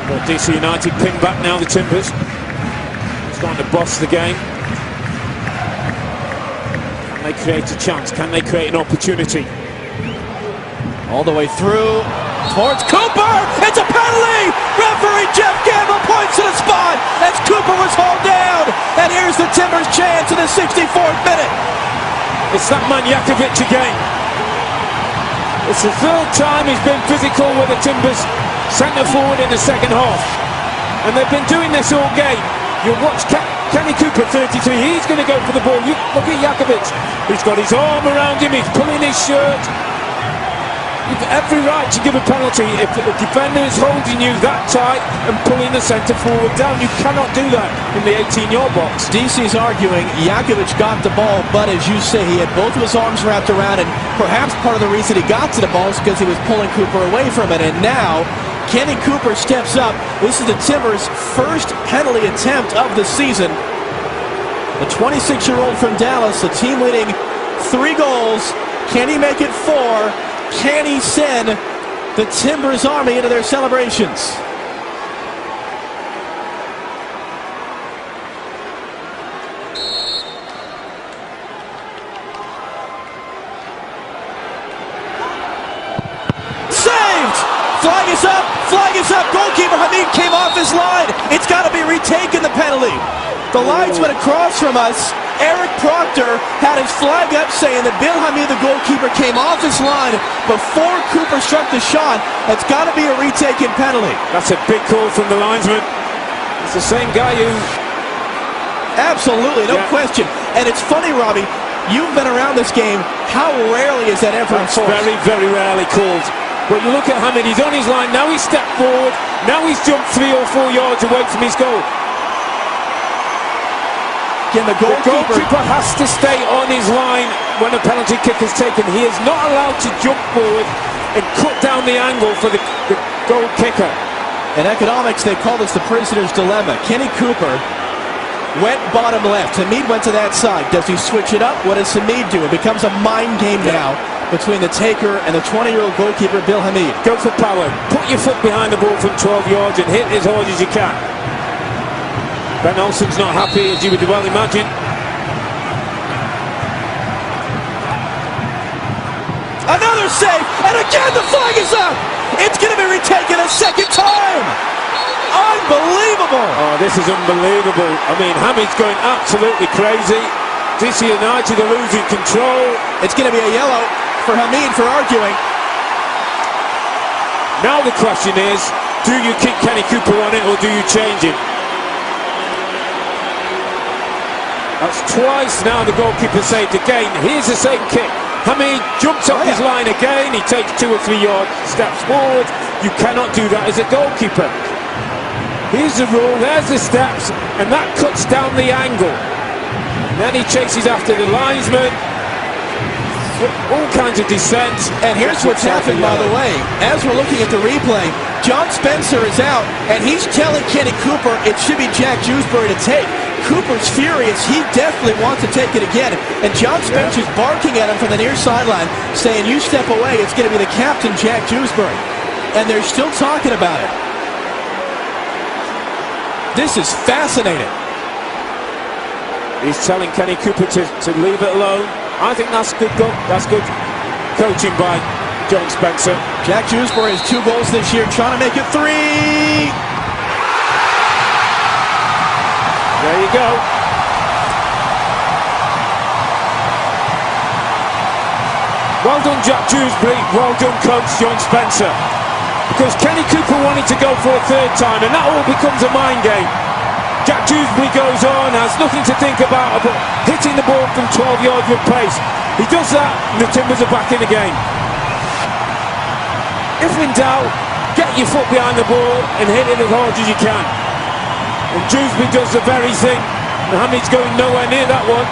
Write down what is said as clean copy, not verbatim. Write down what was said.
Well, DC United ping back now, the Timbers. Starting to boss the game. Can they create a chance? Can they create an opportunity? All the way through towards Cooper. It's a penalty. Referee Jeff Campbell points to the spot as Cooper was hauled down. And here's the Timbers' chance in the 64th minute. It's that man Jakovic again. It's the third time he's been physical with the Timbers centre forward in the second half. And they've been doing this all game. You'll watch Kenny Cooper, 33, he's going to go for the ball. Look at Jakovic. He's got his arm around him, he's pulling his shirt. You've every right to give a penalty if the defender is holding you that tight and pulling the centre forward down. You cannot do that in the 18-yard box. DC's arguing Jakovic got the ball, but as you say, he had both of his arms wrapped around it. Perhaps part of the reason he got to the ball is because he was pulling Cooper away from it. And now, Kenny Cooper steps up. This is the Timbers' first penalty attempt of the season. The 26-year-old from Dallas, the team leading 3 goals. Can he make it 4? Can he send the Timbers Army into their celebrations? Saved! Flag is up! Flag is up! Goalkeeper Hamid came off his line. It's got to be retaken, the penalty. The linesman across from us, Eric Proctor, had his flag up saying that Bill Hamid, the goalkeeper, came off his line before Cooper struck the shot. It's got to be a retaken penalty. That's a big call from the linesman. It's the same guy who... Absolutely, no question. And it's funny, Robbie, you've been around this game. How rarely is that ever enforced? Very, very rarely called. But you look at Hamid, he's on his line, now he's stepped forward, now he's jumped 3 or 4 yards away from his goal. The goalkeeper has to stay on his line when a penalty kick is taken. He is not allowed to jump forward and cut down the angle for the goal kicker. In economics, they call this the prisoner's dilemma. Kenny Cooper went bottom left. Hamid went to that side. Does he switch it up? What does Hamid do? It becomes a mind game now between the taker and the 20-year-old goalkeeper, Bill Hamid. Go for power. Put your foot behind the ball from 12 yards and hit as hard as you can. Ben Olsen's not happy, as you would well imagine. Another save, and again the flag is up! It's going to be retaken a second time! Unbelievable! Oh, this is unbelievable. I mean, Hamid's going absolutely crazy. DC United are losing control. It's going to be a yellow for Hamid for arguing. Now the question is, do you keep Kenny Cooper on it or do you change him? That's twice now the goalkeeper saved again. Here's the same kick. Hamid jumps off his line again. He takes 2 or 3 yard steps forward. You cannot do that as a goalkeeper. Here's the rule. There's the steps. And that cuts down the angle. And then he chases after the linesman. All kinds of descent. And here's what's happened, by the way. As we're looking at the replay, John Spencer is out. And he's telling Kenny Cooper it should be Jack Dewsbury to take. Cooper's furious. He definitely wants to take it again. And John Spencer's barking at him from the near sideline, saying, you step away, it's going to be the captain, Jack Dewsbury. And they're still talking about it. This is fascinating. He's telling Kenny Cooper to leave it alone. I think that's good. That's good coaching by John Spencer. Jack Dewsbury has 2 goals this year, trying to make it 3. There you go. Well done, Jack Dewsbury. Well done, coach John Spencer. Because Kenny Cooper wanted to go for a 3rd time, and that all becomes a mind game. Jack Dewsbury goes on, has nothing to think about but hitting the ball from 12 yards with pace. He does that, and the Timbers are back in the game. If in doubt, get your foot behind the ball and hit it as hard as you can. And Dewsbury does the very thing. Hamid's going nowhere near that one.